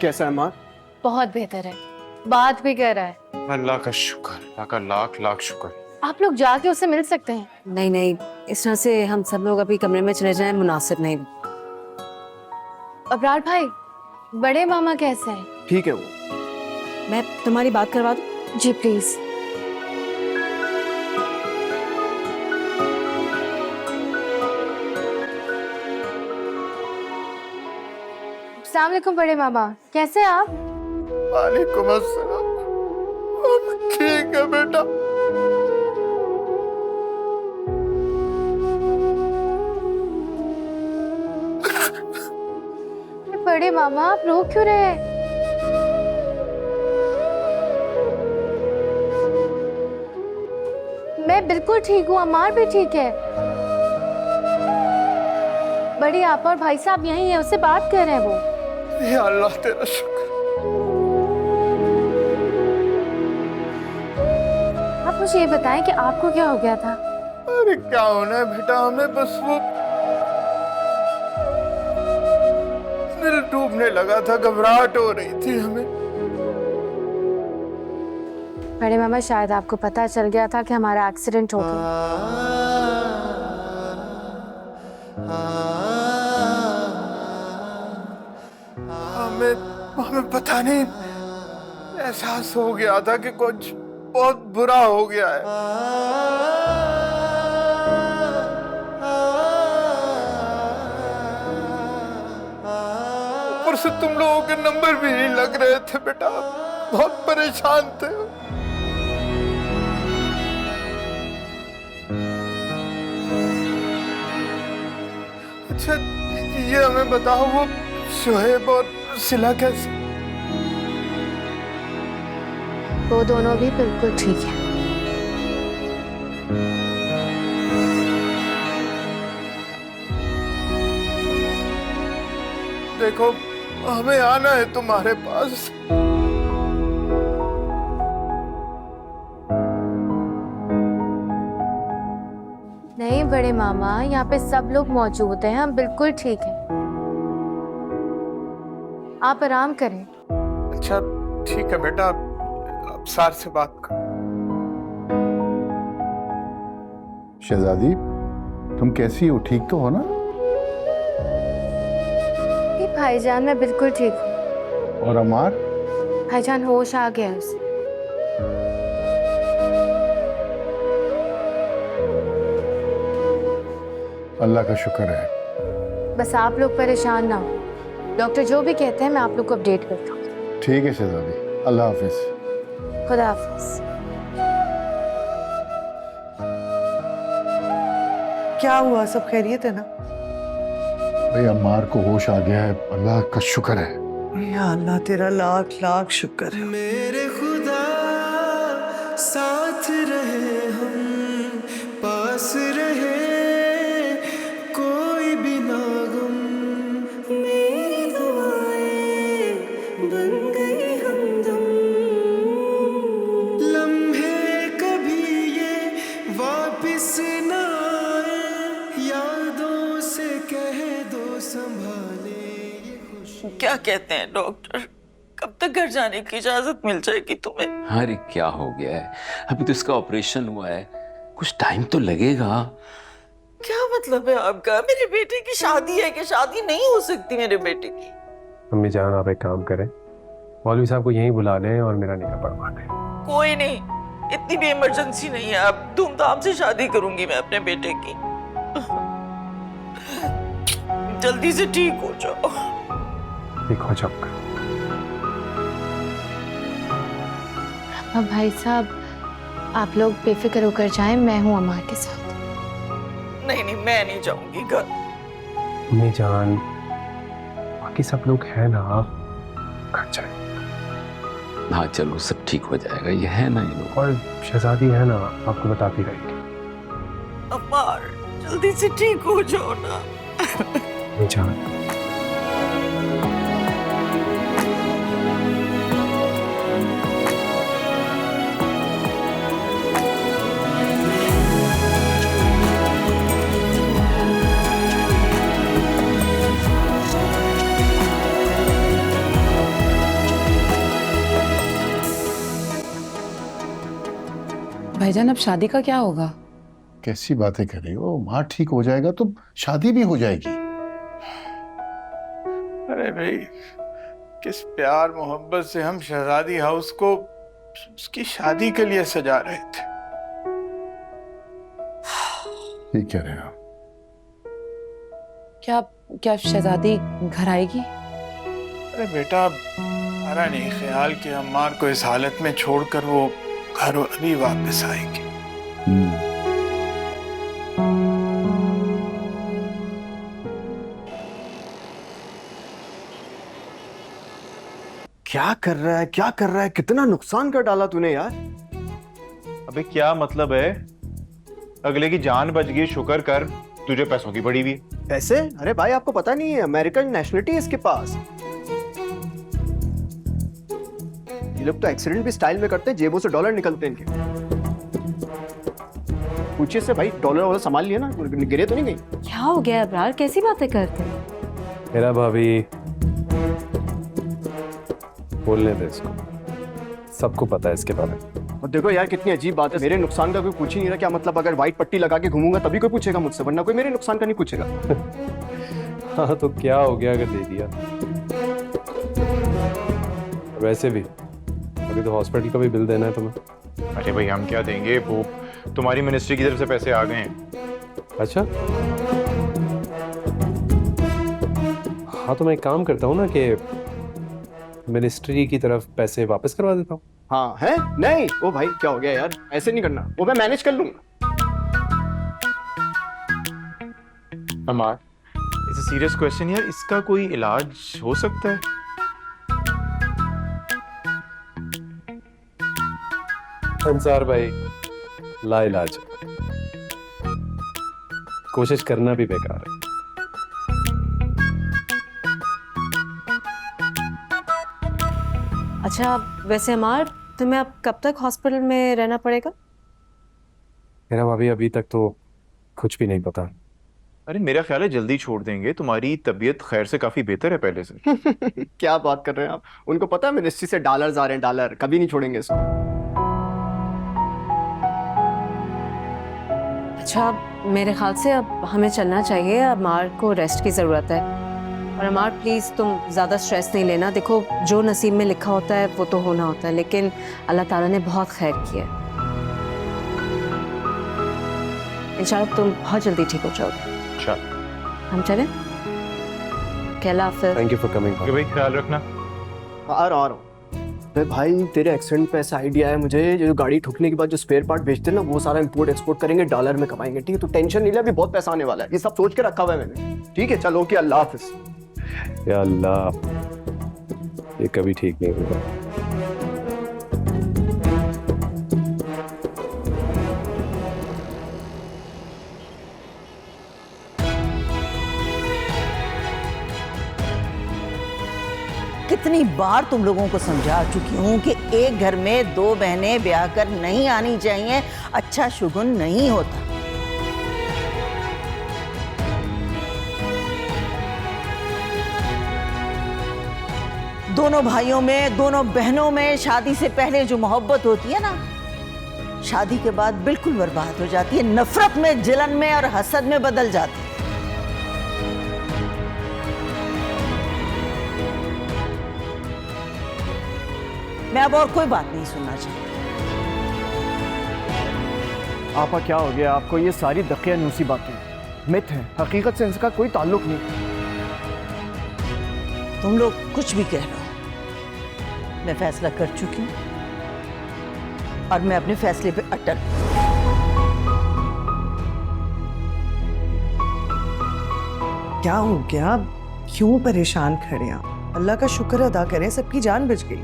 कैसा है माँ? बहुत बेहतर है, बात भी कर रहा है। अल्लाह का शुक्र, अल्लाह का लाख लाख शुक्र। आप लोग जाके उससे मिल सकते हैं। नहीं नहीं, इस तरह से हम सब लोग अभी कमरे में चले जाएं मुनासिब नहीं। अबरार भाई, बड़े मामा कैसे हैं? ठीक है वो। मैं तुम्हारी बात करवा दूं? जी प्लीज। अस्सलाम वालेकुम बड़े मामा, कैसे हैं आप? वालेकुम अस्सलाम। ठीक है बेटा। बड़े मामा आप रो क्यों रहे हैं? मैं बिल्कुल ठीक हूँ, अमार भी ठीक है। बड़ी आपा और भाई साहब यहीं हैं, उससे बात कर रहे हैं वो। या अल्लाह तेरा शुक्र। आप मुझे ये बताएं कि आपको क्या हो गया था? अरे क्या होना है बेटा, हमें बस वो दिल डूबने लगा था, घबराहट हो रही थी हमें। बड़े मामा शायद आपको पता चल गया था कि हमारा एक्सीडेंट हो गया। हमें पता नहीं, एहसास हो गया था कि कुछ बहुत बुरा हो गया है। ऊपर से तुम लोगों के नंबर भी नहीं लग रहे थे बेटा, बहुत परेशान थे। अच्छा ये हमें बताओ, वो शोहेब और सिला कैसे? वो दोनों भी बिल्कुल ठीक है। देखो हमें आना है तुम्हारे पास। नहीं बड़े मामा, यहाँ पे सब लोग मौजूद हैं, हम बिल्कुल ठीक हैं। आप आराम करें। अच्छा ठीक है बेटा, अब सार से बात करो। शहजादी, तुम कैसी हो? ठीक तो हो ना? भाईजान मैं बिल्कुल ठीक हूँ। और अमार? भाईजान होश आ गया उसे। अल्लाह का शुक्र है। बस आप लोग परेशान ना हो, डॉक्टर जो भी कहते हैं मैं आप लोग को अपडेट करता हूँ। ठीक है शहजादी, अल्लाह हाफिज। खुदा हाफिज। क्या हुआ, सब खैरियत है ना? भाई अम्मार को होश आ गया है, अल्लाह का शुक्र है। या अल्लाह तेरा लाख लाख शुक्र है। मेरे खुदा साथ रहे, हम पास रहे, कोई भी ना गम। मेरी दुआएं बन गई हमदम। लम्हे कभी ये वापिस ना आए, यादों से कह दो संभाले ये खुशी। क्या कहते हैं डॉक्टर, कब तक घर जाने की इजाजत मिल जाएगी तुम्हें? अरे क्या हो गया है, अभी तो इसका ऑपरेशन हुआ है, कुछ टाइम तो लगेगा। क्या मतलब है आपका? मेरे बेटे की शादी है कि शादी नहीं हो सकती मेरे बेटे की? अम्मी जान आप एक काम करें, मौलवी साहब को यहीं बुला लें और मेरा निकाह पढ़वा दें। कोई नहीं, इतनी भी इमरजेंसी नहीं है, अब धूमधाम से शादी करूंगी मैं अपने बेटे की। जल्दी से ठीक हो जाओ। ठीक हो जाऊंगा। अब भाई साहब आप लोग बेफिक्र होकर जाएं, मैं हूँ अमार के साथ। नहीं नहीं, मैं नहीं जाऊंगी घर। अम्मी जान, बाकी सब लोग हैं ना, आप घर जाए। हाँ चलो सब ठीक हो जाएगा, ये है ना ये लोग। और शहजादी है ना, आपको बताती रहेगी। अमार जल्दी से ठीक हो जाओ ना। अम्मी जान भाईजान अब शादी का क्या होगा? कैसी बातें कर रही हो? माँ ठीक हो जाएगा तो शादी भी हो जाएगी। अरे भाई, किस प्यार मोहब्बत से हम शहजादी हाउस को उसकी शादी के लिए सजा रहे थे। ठीक कह रहे हो। क्या शहजादी घर आएगी? अरे बेटा, हमारा नहीं ख्याल कि अम्मार को इस हालत में छोड़कर वो घर अभी वापस आएगी। क्या कर रहा है, क्या कर रहा है? कितना नुकसान कर डाला तूने यार। अबे क्या मतलब है? अगले की जान बच गई, शुक्र कर। तुझे पैसों की पड़ी हुई। पैसे? अरे भाई आपको पता नहीं है, अमेरिकन नेशनलिटी है इसके पास। ये लोग तो एक्सीडेंट भी स्टाइल में करते हैं, जेबों से डॉलर निकलते हैं इनके। पूछिए से भाई, डॉलर वाला संभाल लिया ना, गिरे तो नहीं गई? क्या हो गया अबरार, कैसी बातें करते हैं? मेरा भाभी, बोलने दे इसको, सबको पता है इसके बारे में। और देखो यार कितनी अजीब बात है, मेरे नुकसान का कोई पूछ ही नहीं रहा। क्या मतलब, अगर व्हाइट पट्टी लगा के घूमूंगा तभी कोई पूछेगा मुझसे, वरना कोई मेरे नुकसान का नहीं पूछेगा। हाँ तो क्या हो गया अगर दे दिया? वैसे भी अभी तो हॉस्पिटल का भी बिल देना है तुम्हें। अरे भाई हम क्या देंगे, वो तुम्हारी मिनिस्ट्री की तरफ से पैसे आ गए हैं। अच्छा, हाँ तो मैं एक काम करता हूँ ना कि मिनिस्ट्री की तरफ पैसे वापस करवा देता हूँ। हाँ है? नहीं ओ भाई क्या हो गया यार, ऐसे नहीं करना, वो मैं मैनेज कर लूंगा। अमार, इट्स अ सीरियस क्वेश्चन यार, इसका कोई इलाज हो सकता है? अंसार भाई, लाइलाज, कोशिश करना भी बेकार है। अच्छा वैसे अमार, तुम्हें अब कब तक हॉस्पिटल में रहना पड़ेगा? मेरा भाभी अभी तक तो कुछ भी नहीं पता। अरे मेरा ख्याल है जल्दी छोड़ देंगे, तुम्हारी तबीयत खैर से काफी बेहतर है पहले से। क्या बात कर रहे हैं आप? उनको पता है मिनिस्ट्री से डॉलर्स आ रहे हैं, डॉलर कभी नहीं छोड़ेंगे इसको। अच्छा मेरे ख्याल से अब हमें चलना चाहिए, अमार को रेस्ट की ज़रूरत है। और अमार प्लीज़ तुम ज़्यादा स्ट्रेस नहीं लेना, देखो जो नसीब में लिखा होता है वो तो होना होता है, लेकिन अल्लाह ताला ने बहुत खैर किया है। इंशाल्लाह तुम बहुत जल्दी ठीक हो जाओगे। अच्छा, हम चलें? अल्लाह हाफ़िज़। Thank you for coming. Okay भाई, ख्याल रखना। आ रहा हूँ। अरे भाई तेरे एक्सीडेंट पे ऐसा आइडिया है मुझे, जो गाड़ी ठुकने के बाद जो स्पेयर पार्ट बेचते हैं ना, वो सारा इंपोर्ट एक्सपोर्ट करेंगे, डॉलर में कमाएंगे। ठीक है, तो टेंशन नहीं ले, अभी बहुत पैसा आने वाला है, ये सब सोच के रखा हुआ है मैंने। ठीक है चलो, ओके, अल्लाह हाफिज। या अल्लाह, ये कभी ठीक नहीं होगा। कितनी बार तुम लोगों को समझा चुकी हूँ कि एक घर में दो बहनें ब्याह कर नहीं आनी चाहिए, अच्छा शुगुन नहीं होता। दोनों भाइयों में, दोनों बहनों में शादी से पहले जो मोहब्बत होती है ना, शादी के बाद बिल्कुल बर्बाद हो जाती है, नफरत में, जलन में और हसद में बदल जाती है। मैं अब और कोई बात नहीं सुनना चाहती। आपा क्या हो गया आपको? ये सारी दकियानूसी बातें मिथ है, हकीकत से इनका कोई ताल्लुक नहीं। तुम लोग कुछ भी कह रहे हो, मैं फैसला कर चुकी हूँ और मैं अपने फैसले पे अटल। क्या हो गया? क्यों परेशान खड़े हैं आप? अल्लाह का शुक्र अदा करें, सबकी जान बच गई।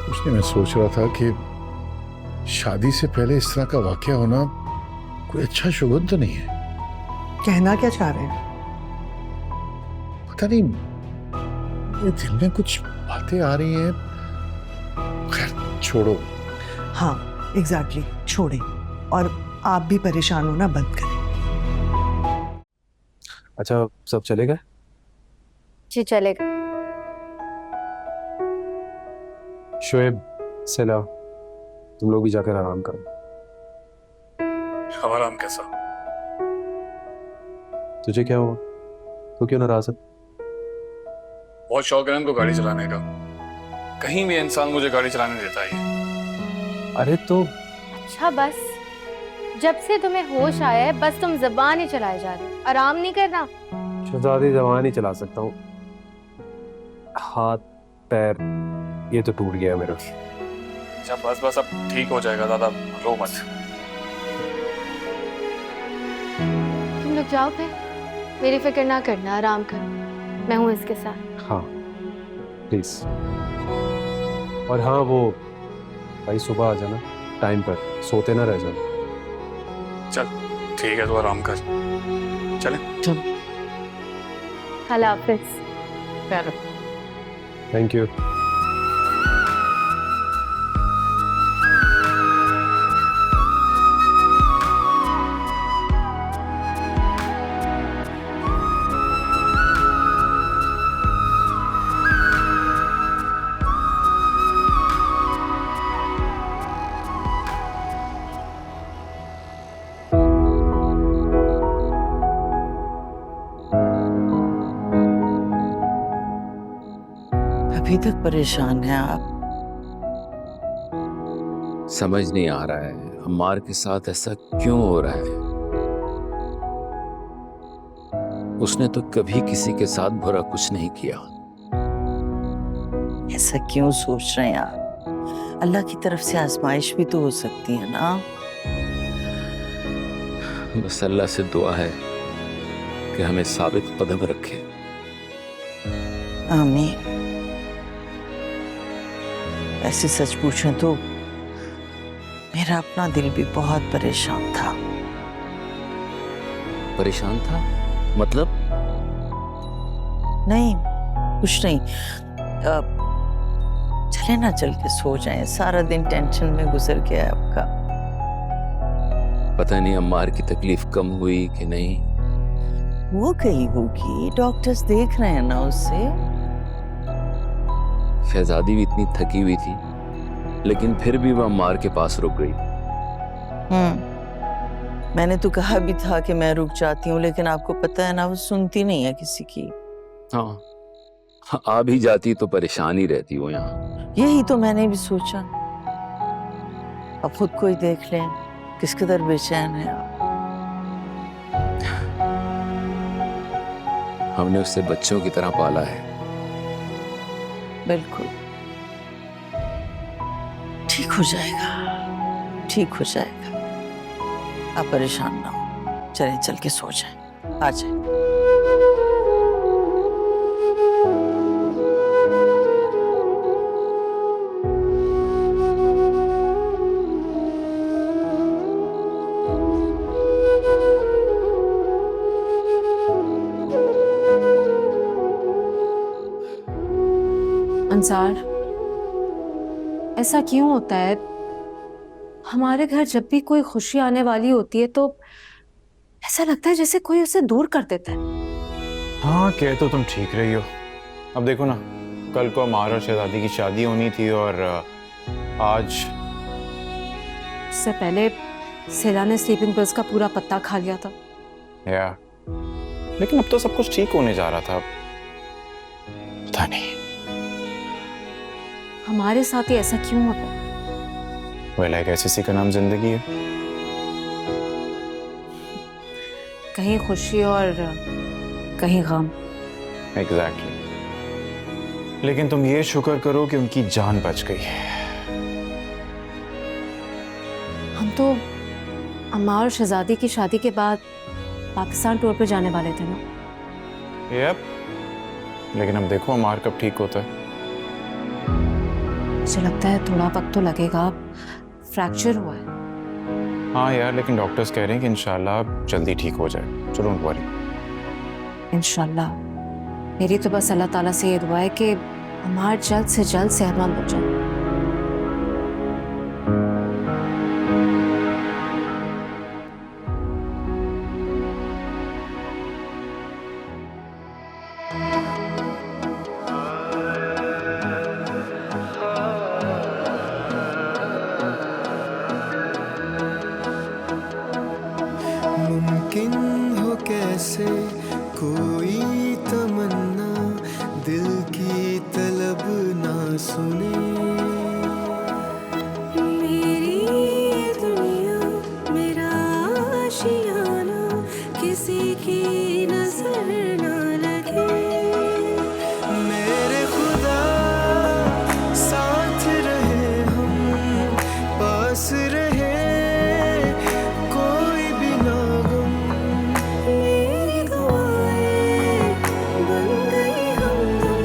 कुछ नहीं, मैं सोच रहा था कि शादी से पहले इस तरह का वाकया होना कोई अच्छा शुगुन तो नहीं है। कहना क्या चाह रहे हैं? पता नहीं, मेरे दिल में कुछ बातें आ रही हैं। खैर छोड़ो। हाँ एग्जैक्टली, छोड़ें और आप भी परेशान होना बंद करें। अच्छा सब चलेगा? जी चलेगा। शोएब, सेला, तुम लोग भी जाकर आराम करो। हमारा हम कैसा? तुझे क्या हुआ? तो क्यों नाराज है? बहुत शौक है ना इनको गाड़ी चलाने का। कहीं भी इंसान मुझे गाड़ी चलाने देता है। अरे तो अच्छा बस, जब से तुम्हें होश आया है बस तुम जबान ही चलाए जा रहे हो, आराम नहीं करना। शहजादी जबान ही चला सकता हूँ, हाथ पैर ये तो टूट गया मेरा। अच्छा बस बस, अब ठीक हो जाएगा, ज्यादा रो मत। तुम लोग जाओ फिर, मेरी फिक्र ना करना, आराम करो, मैं हूँ इसके साथ। हाँ प्लीज। और हाँ वो भाई सुबह आ जाना टाइम पर, सोते ना रह जाना। चल ठीक है, तो आराम कर। चले चल। अल्लाह हाफिज। Thank you. अभी तक परेशान हैं आप? समझ नहीं आ रहा है अम्मार के साथ ऐसा क्यों हो रहा है। उसने तो कभी किसी के साथ बुरा कुछ नहीं किया। ऐसा क्यों सोच रहे हैं आप? अल्लाह की तरफ से आजमाइश भी तो हो सकती है ना। बस अल्लाह से दुआ है कि हमें साबित कदम रखे। आमीन। ऐसे सच पूछें तो मेरा अपना दिल भी बहुत परेशान था। परेशान था मतलब? नहीं कुछ नहीं। चले ना, चल के सो जाएं, सारा दिन टेंशन में गुजर गया आपका। पता नहीं अम्मार की तकलीफ कम हुई कि नहीं। वो गई होगी, डॉक्टर्स देख रहे हैं ना उससे। शहजादी भी इतनी थकी हुई थी, लेकिन फिर भी वह अम्मार के पास रुक गई। मैंने तो कहा भी था कि मैं रुक जाती हूँ, लेकिन आपको पता है ना वो सुनती नहीं है किसी की। हाँ आ भी जाती तो परेशान ही रहती हो यहाँ। यही तो मैंने भी सोचा। अब खुद को ही देख लें किस कदर बेचैन है आप। हमने उसे बच्चों की तरह पाला है। बिल्कुल ठीक हो जाएगा, ठीक हो जाएगा। आप परेशान ना हो, चले चल के सो जाएं, आ जाएं। अंसार, ऐसा क्यों होता है? हमारे घर जब भी कोई खुशी आने वाली होती है तो ऐसा लगता है जैसे कोई उसे दूर कर देता है। हाँ कह तो तुम ठीक रही हो। अब देखो ना, कल को अम्मार और शहजादी की शादी होनी थी और आज उससे पहले सेला ने स्लीपिंग पिल्स का पूरा पत्ता खा लिया था। लेकिन अब तो सब कुछ ठीक होने जा रहा था। पता नहीं हमारे साथ ही ऐसा क्यों होता है? वेल एक ऐसी का नाम जिंदगी है। कहीं खुशी और कहीं गम। एग्जैक्टली। लेकिन तुम ये शुक्र करो कि उनकी जान बच गई। हम तो अम्मा और शहजादी की शादी के बाद पाकिस्तान टूर पे जाने वाले थे ना। यप। लेकिन अब देखो अम्मार कब ठीक होता है। मुझे लगता है थोड़ा वक्त तो लगेगा, फ्रैक्चर हुआ है। हाँ यार, लेकिन डॉक्टर्स कह रहे हैं कि इंशाल्लाह जल्दी ठीक हो जाए। So don't worry. इंशाल्लाह। मेरी तो बस अल्लाह ताला से ये दुआ है कि अम्मार जल्द से जल्द सेहतमंद हो जाए। कैसे कोई तमन्ना दिल की तलब ना सुने। मेरी ये दुनिया मेरा आशियाना किसी की नजर ना लगे। मेरे खुदा साथ रहे हम पास रहे कोई भी ना गम। मेरी दुआएं बन गई हमदम।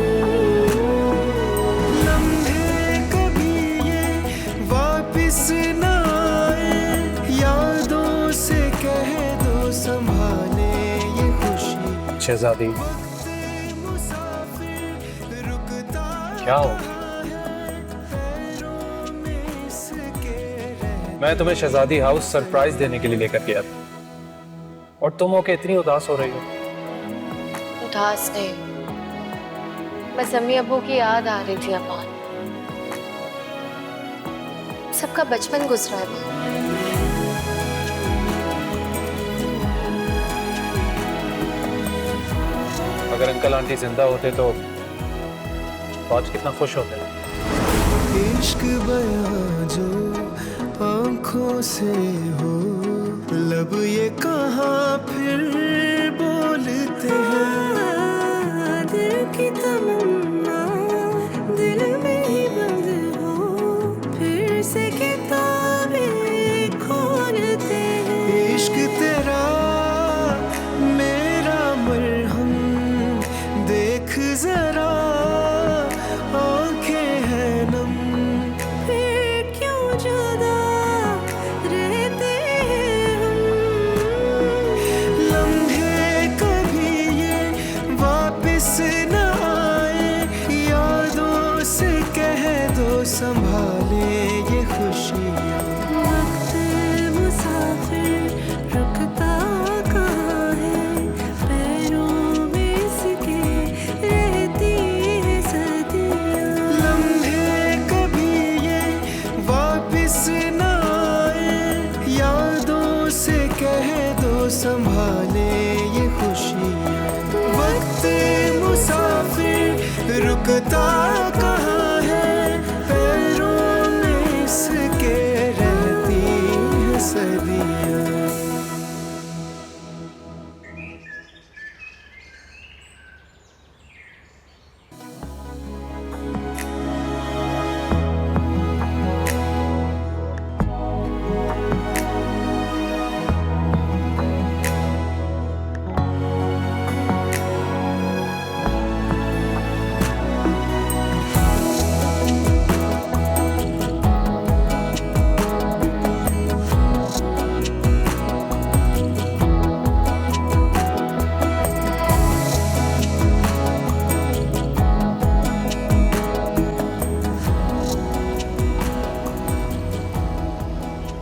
लम्हे कभी ये वापिस ना आए यादों से कह दो संभाले ये खुशी। शहजादी क्या हो? मैं तुम्हें शहजादी हाउस सरप्राइज देने के लिए लेकर गया था और तुम होके इतनी उदास हो रही हो। उदास नहीं, बस अम्मी अब्बू की याद आ रही थी अम्मा। सबका बचपन गुजरा है। अगर अंकल आंटी जिंदा होते तो आज कितना खुश होते। इश्क बयां जो आंखों से हो लब ये कहाँ फिर बोलते हैं। दिल की तमन्ना दिल में ही बंद हो फिर से किताबें खोलते हैं। इश्क तेरा मेरा मरहम देख जरा आंखें हैं नम। फिर क्यों जुदा रहते हैं हम। लम्हे कभी ये वापिस न आए यादों से कह दो संभाले ये खुशियाँ। वक्त मुसाफिर रुकता कहाँ है पैरों में इसके रहती है सदियाँ। लम्हे कभी ये वापिस न आए यादों से कह दो संभाले ये खुशियाँ। वक्त मुसाफिर रुकता कहाँ है पैरों में इसके रहती है सदियाँ।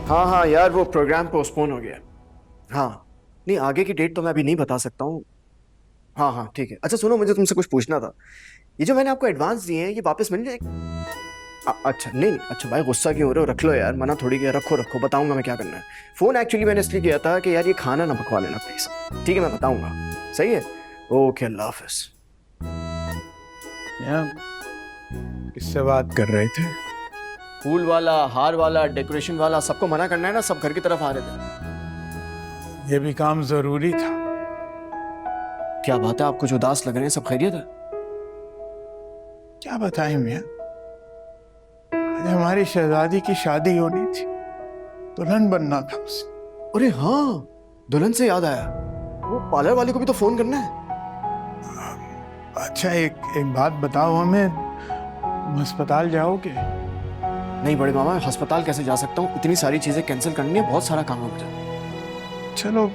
हाँ हाँ यार, वो प्रोग्राम पोस्टपोन हो गया। हाँ नहीं, आगे की डेट तो मैं अभी नहीं बता सकता हूँ। हाँ हाँ ठीक है। अच्छा सुनो, मुझे तुमसे कुछ पूछना था। ये जो मैंने आपको एडवांस दिए हैं ये वापस मिल जाएगा? अच्छा नहीं, अच्छा भाई गुस्सा क्यों हो रहे हो? रख लो यार, मना थोड़ी किया। रखो रखो, बताऊंगा मैं क्या करना है। फ़ोन एक्चुअली मैंने इसलिए किया था कि यार ये खाना ना पकवा लेना प्लीज़। ठीक है मैं बताऊंगा। सही है, ओके, अल्लाह हाफिज़। किससे बात कर रहे थे? फूल वाला, हार वाला, डेकोरेशन वाला, सबको मना करना है ना, सब घर की तरफ आ रहे थे। ये भी काम जरूरी था। क्या बात है, आप कुछ उदास लग रहे हैं, सब खैरियत है? क्या बताएं मियां, आज हमारी शहजादी की शादी होनी थी, दुल्हन बनना था उसे। अरे हाँ, दुल्हन से याद आया, वो पार्लर वाले को भी तो फोन करना है। अच्छा एक बात बताओ हमें, तुम अस्पताल जाओगे? नहीं बड़े मामा, अस्पताल कैसे जा सकता हूँ? इतनी सारी चीजें कैंसिल करनी है, बहुत सारा काम है मुझे। चलो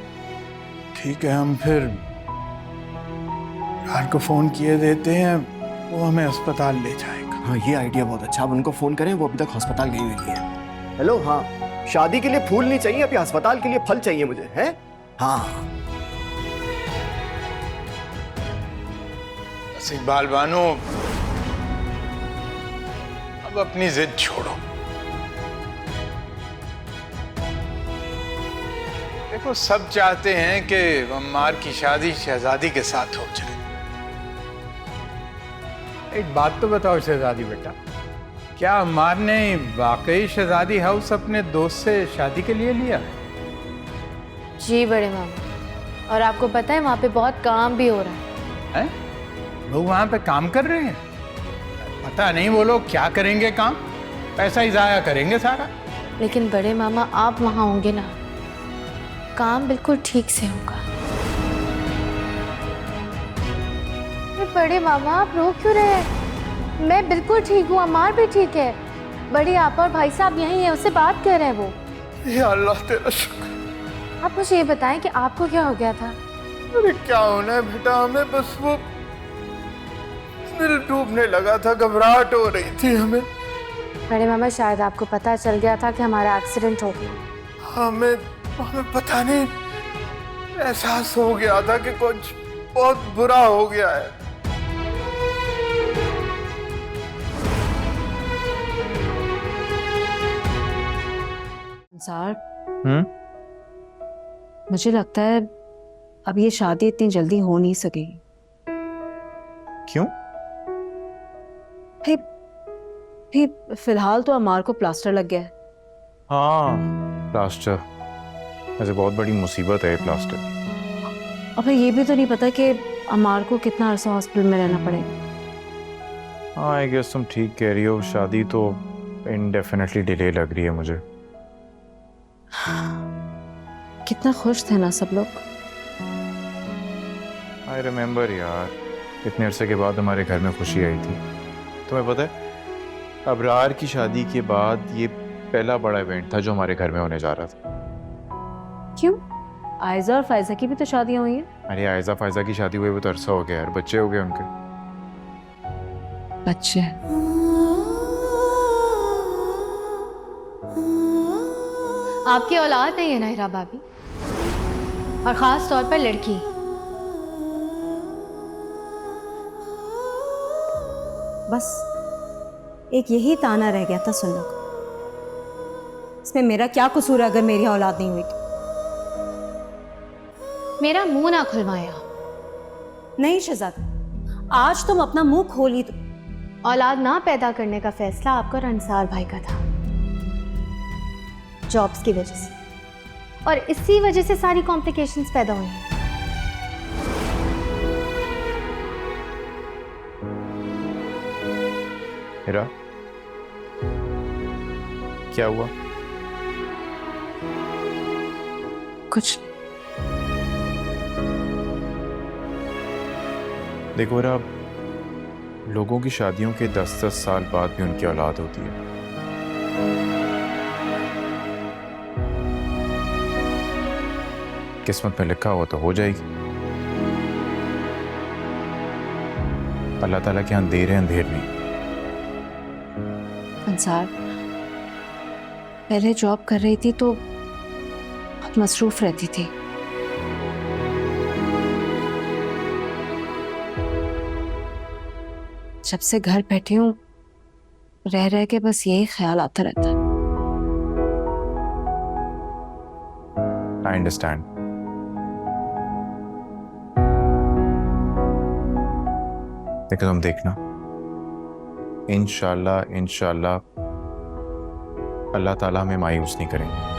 ठीक है, हम फिर यार को फोन किए देते हैं, वो हमें अस्पताल ले जाएगा। हाँ ये आइडिया बहुत अच्छा, आप उनको फोन करें, वो अभी तक अस्पताल गई हुई नहीं है। हेलो, हाँ शादी के लिए फूल नहीं चाहिए, अभी अस्पताल के लिए फल चाहिए मुझे, है? हाँ इकबाल बानो, अब अपनी जिद छोड़ो। देखो सब चाहते हैं कि अम्मार की शादी शहजादी के साथ हो जाए। एक बात तो बताओ शहजादी बेटा, क्या अम्मार ने वाकई शहजादी हाउस अपने दोस्त से शादी के लिए लिया है? जी बड़े मामा, और आपको पता है वहाँ पे बहुत काम भी हो रहा है। लोग वहां पे काम कर रहे हैं? पता नहीं वो लोग क्या करेंगे काम, पैसा ही जाया करेंगे सारा। लेकिन बड़े मामा आप वहाँ होंगे ना, काम बिल्कुल ठीक से होगा। अरे बड़े मामा आप रो क्यों रहे हैं? मैं बिल्कुल ठीक हूँ, अम्मार भी ठीक है। बड़ी आपा और भाई साहब यहीं हैं, उससे बात कर रहे हैं वो। या अल्लाह तेरा शुक्र। आप मुझे ये बताएं कि आपको क्या हो गया था? अरे क्या होना है बेटा, हमें बस वो दिल डूबने लगा था, घबराहट हो रही थी हमें। बड़े मामा शायद आपको पता चल गया था कि हमारा एक्सीडेंट हो गया। हमें पता नहीं, एहसास हो गया था कि कुछ बहुत बुरा हो गया है। अंसार, मुझे लगता है अब ये शादी इतनी जल्दी हो नहीं सकेगी। क्यों? फिर फिलहाल तो अमार को प्लास्टर लग गया है। हाँ, प्लास्टर ऐसे बहुत बड़ी मुसीबत है ये प्लास्टर। अब ये भी तो नहीं पता कि अमार को कितना अरसा हॉस्पिटल में रहना पड़ेगा। हाँ, आई गेस तुम ठीक कह रही हो, शादी तो इनडेफिनेटली डिले लग रही है मुझे। कितना खुश थे ना सब लोग। आई रिमेम्बर यार, इतने अरसे के बाद हमारे घर में खुशी आई थी। तुम्हें पता है, अबरार की शादी के बाद ये पहला बड़ा इवेंट था जो हमारे घर में होने जा रहा था। क्यों? आयजा और फायजा की भी तो शादियां हुई हैं। अरे आयजा फायजा की शादी हुई वो तो अरसा हो गया यार, बच्चे हो गए उनके। बच्चे? आपकी औलाद नहीं है ना हीरा भाभी, और खास तौर पर लड़की। बस एक यही ताना रह गया था सुन लो। इसमें मेरा क्या कसूर है अगर मेरी औलाद नहीं हुई? मेरा मुंह ना खुलवाया। नहीं शहजादा, आज तुम अपना मुंह खोली तो। औलाद ना पैदा करने का फैसला आपका और अंसार भाई का था, जॉब्स की वजह से, और इसी वजह से सारी कॉम्प्लिकेशंस पैदा हुई हैं। हीरा, क्या हुआ? कुछ देखो हीरा, लोगों की शादियों के 10-10 साल बाद भी उनकी औलाद होती है। किस्मत में लिखा हुआ तो हो जाएगी। अल्लाह ताला के अंधेर है, अंधेर नहीं। अंसार, पहले जॉब कर रही थी तो बहुत मसरूफ रहती थी। जब से घर बैठी हूँ रह रह के बस यही ख्याल आता रहता है। I understand. लेकिन तुम देखना, इंशाल्लाह इंशाल्लाह अल्लाह ताला हमें मायूस नहीं करेंगे।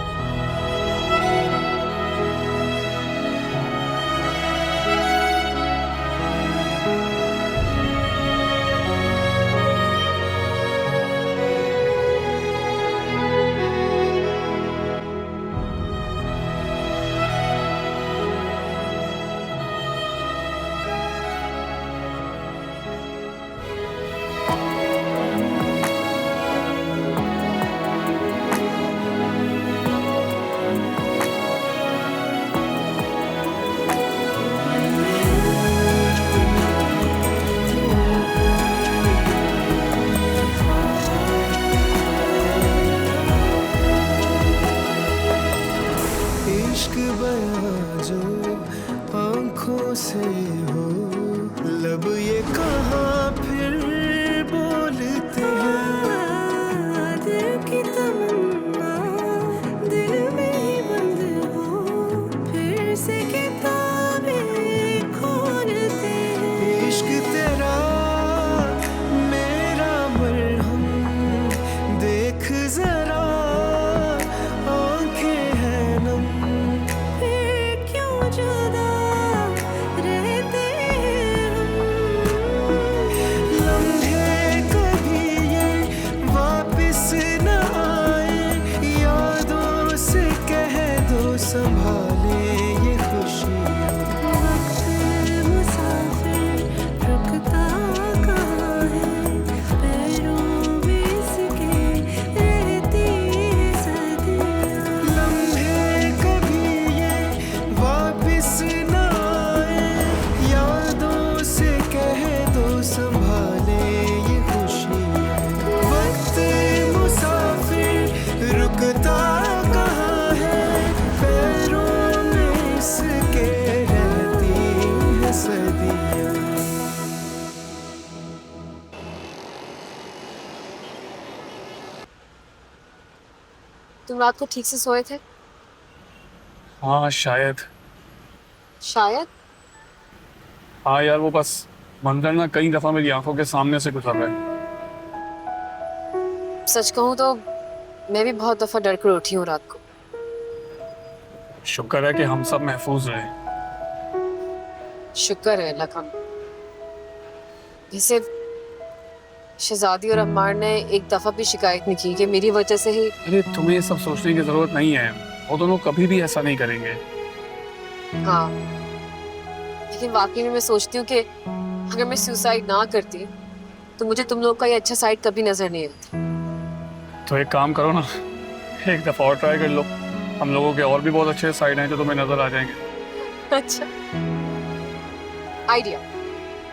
इश्क बयां जो आंखों से हो, लब ये कहाँ फिर बोलते हैं। दिल की तमन्ना दिल में ही बंद हो, रात को ठीक से सोए थे? हाँ शायद। शायद। हाँ यार, वो बस मंजर ना कई दफा मेरी आंखों के सामने से गुजर रहा है। सच कहूँ तो मैं भी बहुत दफा डर कर उठी हूँ रात को। शुक्र है कि हम सब महफूज रहे। शुक्र है अल्लाह का। वैसे शहजादी और अम्मार ने एक दफा भी शिकायत नहीं की कि मेरी वजह से ही। अरे तुम्हें ये सब सोचने की जरूरत नहीं है, वो दोनों कभी भी ऐसा नहीं करेंगे। हाँ, लेकिन वाकई में मैं सोचती हूँ कि अगर मैं सुसाइड ना करती तो मुझे तुम लोग का ये अच्छा साइड कभी नजर नहीं आता। तो एक काम करो ना, एक दफा और ट्राई कर लो। हम लोगों के और भी बहुत अच्छे साइड हैं जो तुम्हें नजर आ जाएंगे। अच्छा आइडिया।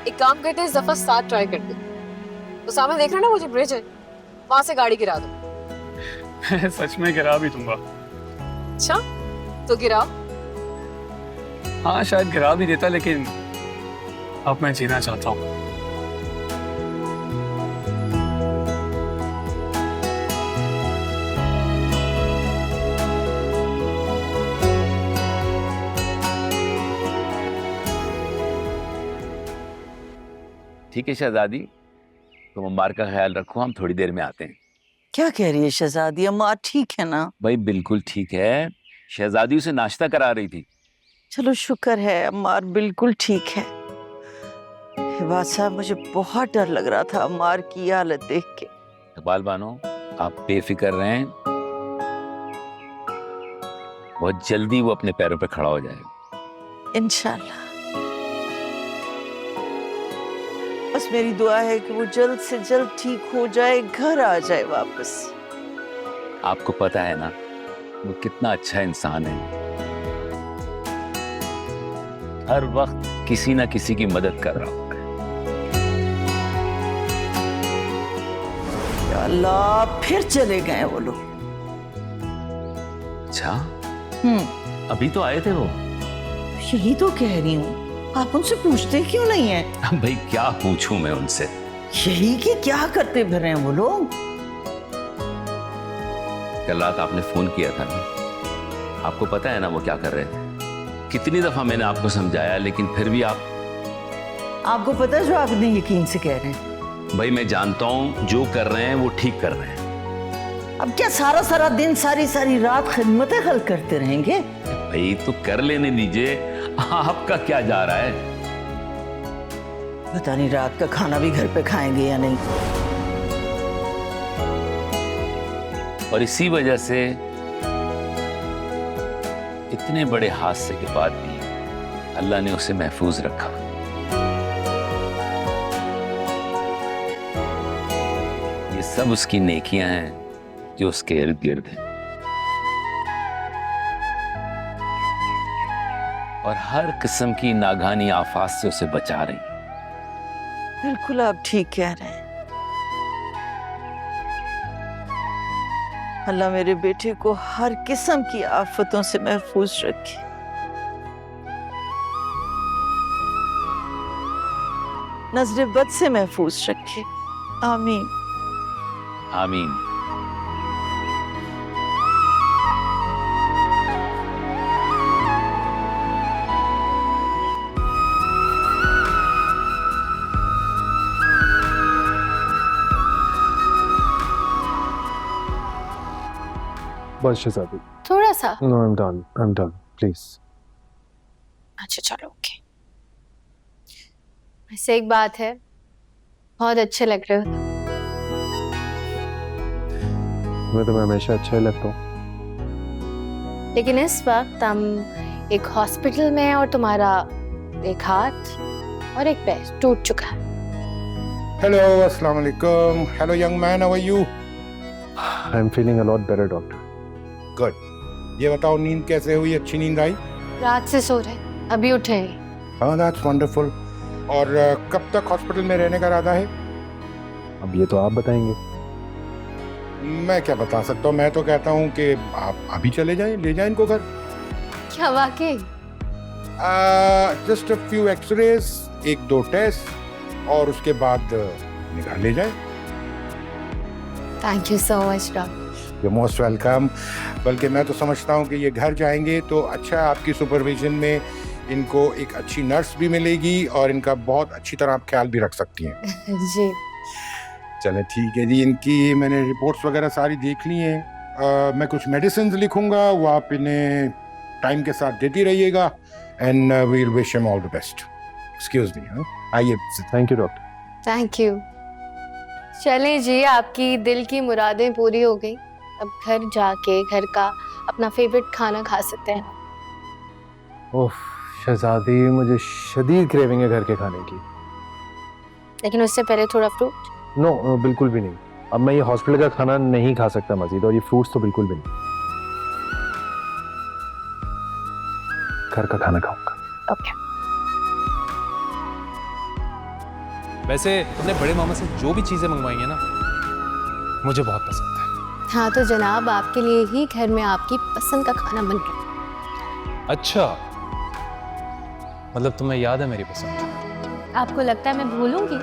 एक काम करते हैं, इस दफा 7 ट्राई करते हैं। तो सामने देख रहे ना, वो जो ब्रिज है वहां से गाड़ी गिरा दो। सच में गिरा भी दूंगा। अच्छा तो गिराओ। हाँ शायद गिरा भी देता, लेकिन अब मैं जीना चाहता हूँ। ठीक है शहजादी, तुम अम्मार का ख्याल रखो, हम थोड़ी देर में आते हैं। क्या कह रही है शहजादी? अम्मा ठीक है ना? भाई बिल्कुल ठीक है, शहजादी उसे नाश्ता करा रही थी। चलो शुक्र है, अम्मार बिल्कुल ठीक है। हिबात साहब, मुझे बहुत डर लग रहा था अम्मार की हालत देख के। इकबाल बानो, आप बेफिक्र रहें, बहुत जल्दी वो अपने पैरों पे खड़ा हो जाएगा इंशाल्लाह। बस मेरी दुआ है कि वो जल्द से जल्द ठीक हो जाए, घर आ जाए वापस। आपको पता है ना वो कितना अच्छा इंसान है, हर वक्त किसी ना किसी की मदद कर रहा होता है। या अल्लाह, फिर चले गए वो लोग। अच्छा, अभी तो आए थे वो। यही तो कह रही हूँ, आप उनसे पूछते क्यों नहीं है? भाई क्या पूछूं मैं उनसे? यही कि क्या करते फिर रहे हैं वो लोग? कल रात आपने फोन किया था ना, आपको पता है ना वो क्या कर रहे थे? कितनी दफा मैंने आपको समझाया, लेकिन फिर भी आपको पता है जो आप इतने यकीन से कह रहे हैं? भाई मैं जानता हूं जो कर रहे हैं वो ठीक कर रहे हैं। अब क्या सारा सारा दिन सारी सारी रात खिदमतें हल करते रहेंगे? भाई तो कर लेने दीजिए, आपका क्या जा रहा है? पता नहीं रात का खाना भी घर पे खाएंगे या नहीं। और इसी वजह से इतने बड़े हादसे के बाद भी अल्लाह ने उसे महफूज रखा। ये सब उसकी नेकियां हैं जो उसके इर्द गिर्द हैं, और हर किस्म की नागानी आफात से उसे बचा रही। बिल्कुल आप ठीक कह रहे हैं। अल्लाह मेरे बेटे को हर किस्म की आफतों से महफूज रखे। नजर बद से महफूज रखे। आमीन आमीन। बस शहजादी। थोड़ा सा। No I am done please. अच्छा चलो ओके। वैसे एक बात है, बहुत अच्छे लग रहे हो। मैं तुम्हें हमेशा अच्छा ही लगता हूँ। लेकिन इस वक्त हम एक हॉस्पिटल में हैं और तुम्हारा एक हाथ और एक पैर टूट चुका है। हेलो, अस्सलाम वालेकुम। Hello young man, how are you? I am feeling a lot better doctor. Good. ये बताओ नींद कैसे हुई? अच्छी नींद आई? रात से सो रहे, अभी उठे हैं। हाँ, दैट्स वंडरफुल। और कब तक हॉस्पिटल में रहने का इरादा है? अब ये तो आप बताएंगे। मैं क्या बता सकता हूँ, मैं तो कहता हूँ कि आप अभी चले जाएं, ले जाएं इनको घर। क्या वाकई? Just a few x rays, 1-2 test, और उसके बाद निकाल ले जाए। Thank you so much doctor. You most welcome. बल्कि मैं तो समझता हूँ कि ये घर जाएंगे तो अच्छा, आपकी सुपरविजन में इनको एक अच्छी नर्स भी मिलेगी और इनका बहुत अच्छी तरह आप ख्याल भी रख सकती हैं। जी चलें ठीक है जी। इनकी मैंने रिपोर्ट्स वगैरह सारी देख ली हैं। मैं कुछ मेडिसिन लिखूंगा, वो आप इन्हें टाइम के साथ देती रहिएगा and we'll wish him all the best. Excuse me. आइए। Thank you doctor. Thank you. चलें जी, आपकी दिल की मुरादें पूरी हो गई। अब घर जाके घर का अपना फेवरेट खाना खा सकते हैं। ओह शहजादी, मुझे शदीद क्रेविंग है घर के खाने की। लेकिन उससे पहले थोड़ा फ्रूट। नो बिल्कुल भी नहीं। अब मैं ये हॉस्पिटल का खाना नहीं खा सकता मजीद, और ये फ्रूट्स तो बिल्कुल भी नहीं। घर का खाना खाऊंगा। ओके। वैसे अपने बड़े मामा से जो भी चीजें मंगवाई हैं ना, मुझे बहुत पसंद है। हाँ तो जनाब, आपके लिए ही घर में आपकी पसंद का खाना बन रहा है। अच्छा, मतलब तुम्हें याद है मेरी पसंद? आपको लगता है मैं भूलूंगी?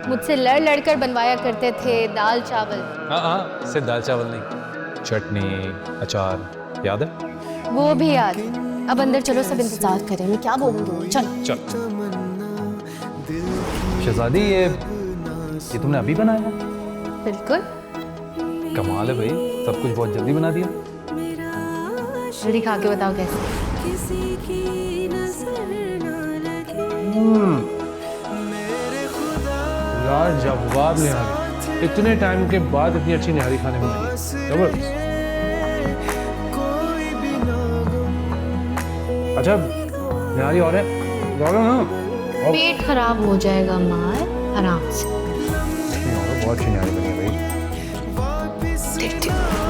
मुझसे लड़ लड़ कर बनवाया करते थे दाल चावल। हाँ, सिर्फ दाल चावल नहीं, चटनी, अचार, याद है? वो भी याद है। अब अंदर चलो, सब इंतजार करें। मैं क्या बोलूँगी? चलो चल। शहजादी, ये तुमने अभी बनाया? बिल्कुल। कमाल है भाई, सब कुछ बहुत जल्दी बना दिया। जल्दी खा के बताओ कैसे। लाजवाब निहारी, इतने टाइम के बाद इतनी अच्छी निहारी खाने को मिली। जबरदस्त। अच्छा निहारी और है ना? पेट खराब हो जाएगा मार, आराम से। बहुत अच्छी निहारी बनी है भाई। देखती हूँ।